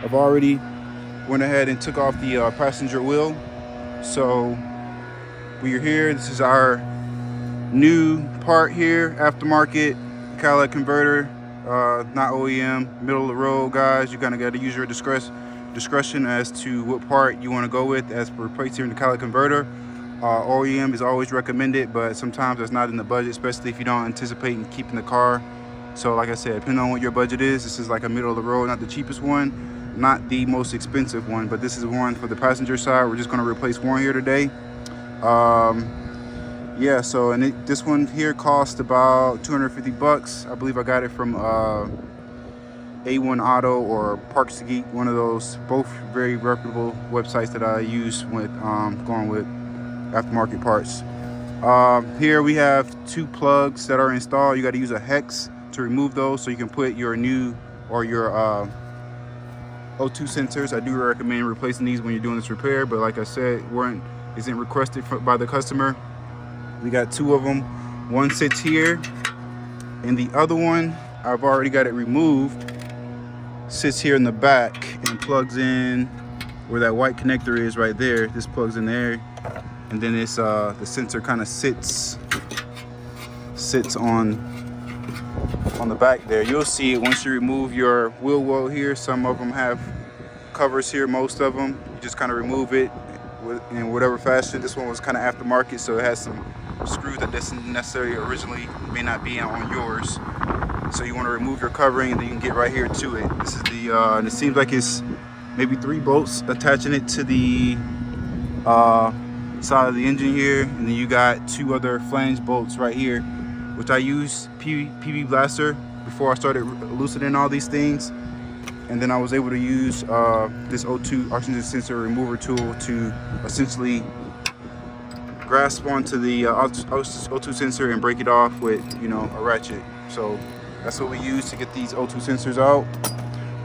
I've already went ahead and took off the passenger wheel. So we're here. This is our new part here, aftermarket Catalytic Converter, not OEM, middle of the road, guys. You kind of got to use your discretion as to what part you want to go with as for replacing the Catalytic Converter. OEM is always recommended, but sometimes that's not in the budget, especially if you don't anticipate keeping the car. So like I said, depending on what your budget is, this is like a middle of the road, not the cheapest one, not the most expensive one, but this is one for the passenger side. We're just going to replace one here today. Yeah, so this one here cost about 250 bucks. I believe I got it from A1 Auto or Parks to Geek, one of those, both very reputable websites that I use with going with aftermarket parts. Here we have two plugs that are installed. You got to use a hex to remove those so you can put your new or your O2 sensors. I do recommend replacing these when you're doing this repair, but like I said, isn't requested by the customer. We got two of them. One sits here, and the other one, I've already got it removed, sits here in the back and plugs in where that white connector is right there. This plugs in there, and then it's the sensor kind of sits on the back there. You'll see it once you remove your wheel well here. Some of them have covers here, most of them. You just kind of remove it in whatever fashion. This one was kind of aftermarket, so it has some screws that doesn't necessarily originally may not be on yours. So you want to remove your covering, and then you can get right here to it. This is the and it seems like it's maybe 3 bolts attaching it to the side of the engine here, and then you got 2 other flange bolts right here, which I use PV Blaster before I started loosening all these things. And then I was able to use this O2 oxygen sensor remover tool to essentially grasp onto the O2 sensor and break it off with, a ratchet. So that's what we use to get these O2 sensors out.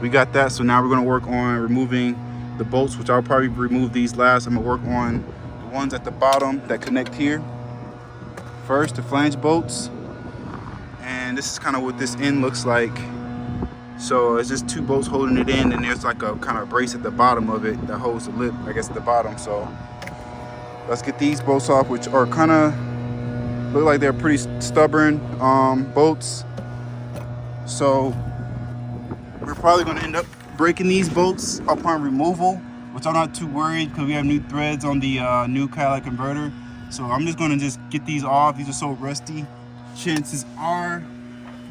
We got that, so now we're gonna work on removing the bolts, which I'll probably remove these last. I'm gonna work on the ones at the bottom that connect here. First, the flange bolts. And this is kind of what this end looks like. So it's just 2 bolts holding it in, and there's like a kind of brace at the bottom of it that holds the lip, I guess, at the bottom. So let's get these bolts off, which are kind of look like they're pretty stubborn bolts. So we're probably going to end up breaking these bolts upon removal, which I'm not too worried because we have new threads on the new Catalytic Converter. So I'm just going to just get these off. These are so rusty. Chances are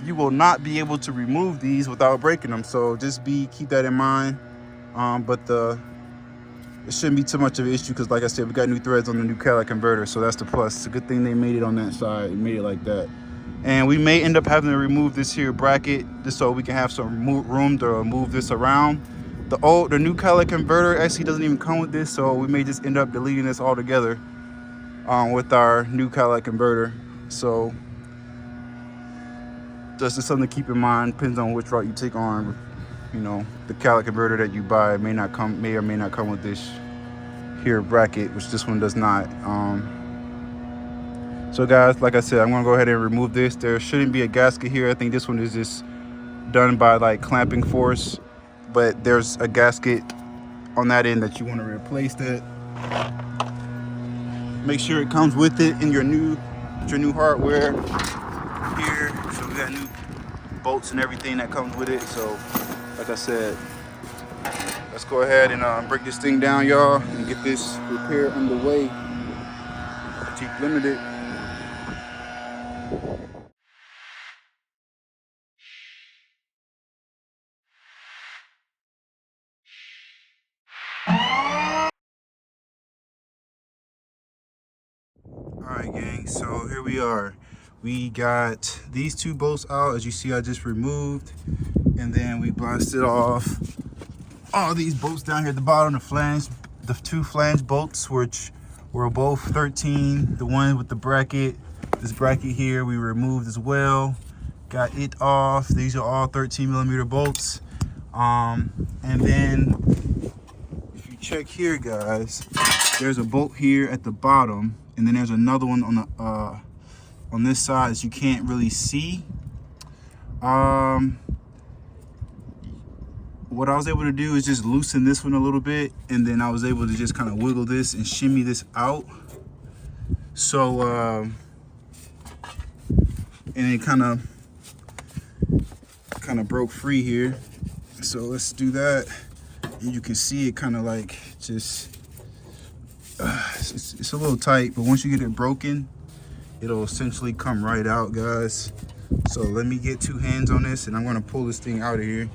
you will not be able to remove these without breaking them. So just keep that in mind. But it shouldn't be too much of an issue because, like I said, we got new threads on the new Catalytic Converter. So that's the plus. It's a good thing they made it on that side. It made it like that. And we may end up having to remove this here bracket just so we can have some room to move this around. The new Catalytic Converter actually doesn't even come with this, so we may just end up deleting this altogether with our new Catalytic Converter. So that's just something to keep in mind. Depends on which route you take on. The Catalytic Converter that you buy may or may not come with this here bracket, which this one does not. So guys, like I said, I'm gonna go ahead and remove this. There shouldn't be a gasket here. I think this one is just done by like clamping force, but there's a gasket on that end that you want to replace that. Make sure it comes with it in your new hardware here. So we got new bolts and everything that comes with it. So like I said, let's go ahead and break this thing down, y'all, and get this repair underway. Jeep Limited. Alright gang, so here we are. We got these 2 bolts out. As you see, I just removed, and then we blasted off all these bolts down here at the bottom. The 2 flange bolts, which were both 13. The one with the bracket, this bracket here, we removed as well. Got it off. These are all 13mm bolts. And then if you check here, guys, there's a bolt here at the bottom, and then there's another one on this side that you can't really see. what I was able to do is just loosen this one a little bit, and then I was able to just kind of wiggle this and shimmy this out. So, and it kind of broke free here. So let's do that. And you can see it kind of like just, it's a little tight, but once you get it broken, it'll essentially come right out, guys. So let me get 2 hands on this, and I'm gonna pull this thing out of here.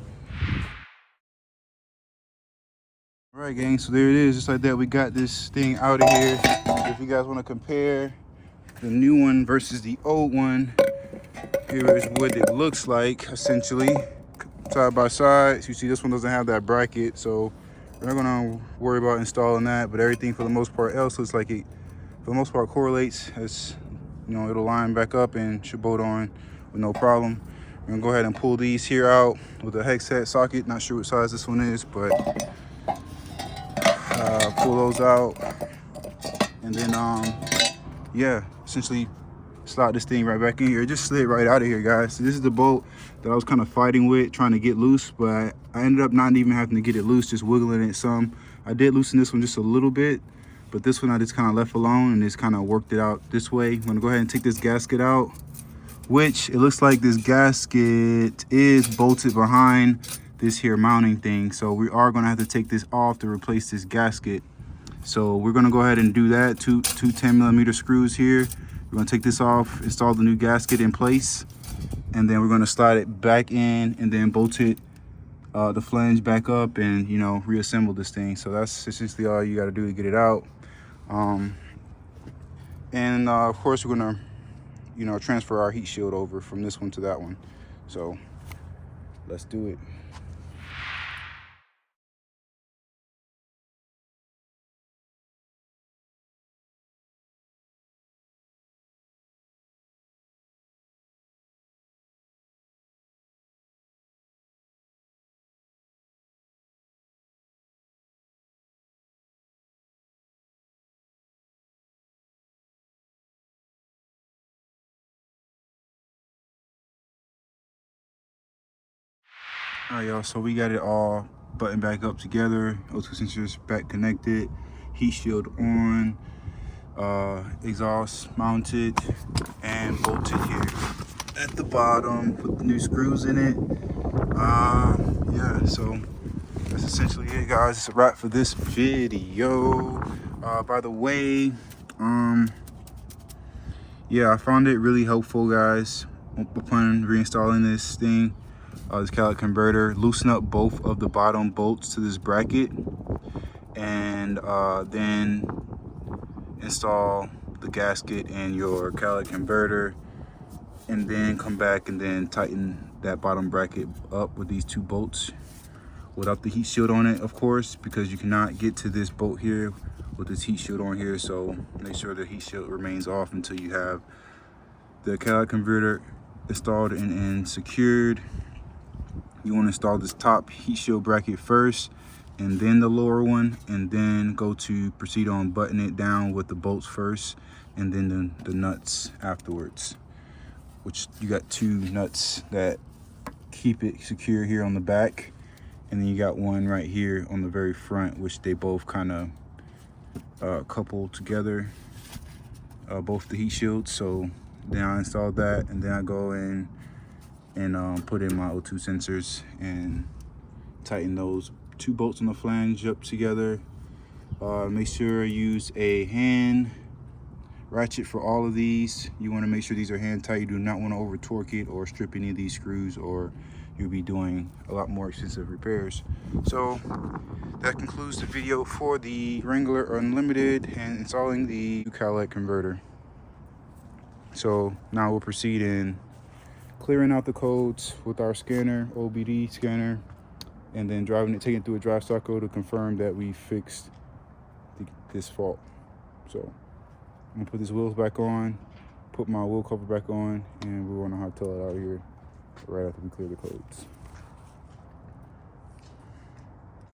All right, gang, so there it is, just like that. We got this thing out of here. If you guys want to compare the new one versus the old one, here is what it looks like, essentially, side by side. So you see this one doesn't have that bracket, so we're not gonna worry about installing that, but everything for the most part else looks like it, for the most part, correlates. As you know, it'll line back up and should bolt on with no problem. We're gonna go ahead and pull these here out with a hex set socket. Not sure what size this one is, but pull those out, and then yeah, essentially slide this thing right back in here. It just slid right out of here, guys. So this is the bolt that I was kind of fighting with, trying to get loose, but I ended up not even having to get it loose, just wiggling it some. I did loosen this one just a little bit, but this one I just kind of left alone and just kind of worked it out this way. I'm gonna go ahead and take this gasket out, which it looks like this gasket is bolted behind this here mounting thing, so we are going to have to take this off to replace this gasket. So we're going to go ahead and do that. Two 10mm screws here. We're going to take this off, install the new gasket in place, and then we're going to slide it back in and then bolt it, the flange back up, and, you know, reassemble this thing. So that's essentially all you got to do to get it out. And of course we're going to, you know, transfer our heat shield over from this one to that one. So let's do it. All right, y'all, so we got it all buttoned back up together. O2 sensors back connected, heat shield on, exhaust mounted and bolted here at the bottom. Put the new screws in it. Yeah, so that's essentially it, guys. It's a wrap for this video. By the way, yeah, I found it really helpful, guys, upon reinstalling this thing. This catalytic converter, loosen up both of the bottom bolts to this bracket, and then install the gasket and your catalytic converter, and then come back and then tighten that bottom bracket up with these 2 bolts without the heat shield on it, of course, because you cannot get to this bolt here with this heat shield on here. So make sure the heat shield remains off until you have the catalytic converter installed and secured. You want to install this top heat shield bracket first, and then the lower one, and then go to proceed on button it down with the bolts first, and then the nuts afterwards, which you got 2 nuts that keep it secure here on the back, and then you got one right here on the very front, which they both kind of couple together, both the heat shields. So then I installed that, and then I go in and put in my O2 sensors and tighten those 2 bolts on the flange up together. Make sure you use a hand ratchet for all of these. You want to make sure these are hand tight. You do not want to over torque it or strip any of these screws, or you'll be doing a lot more extensive repairs. So that concludes the video for the Wrangler Unlimited and installing the catalytic converter. So now we'll proceed in clearing out the codes with our scanner, OBD scanner, and then taking it through a drive cycle to confirm that we fixed this fault. So I'm gonna put these wheels back on, put my wheel cover back on, and we're gonna hightail it out of here right after we clear the codes.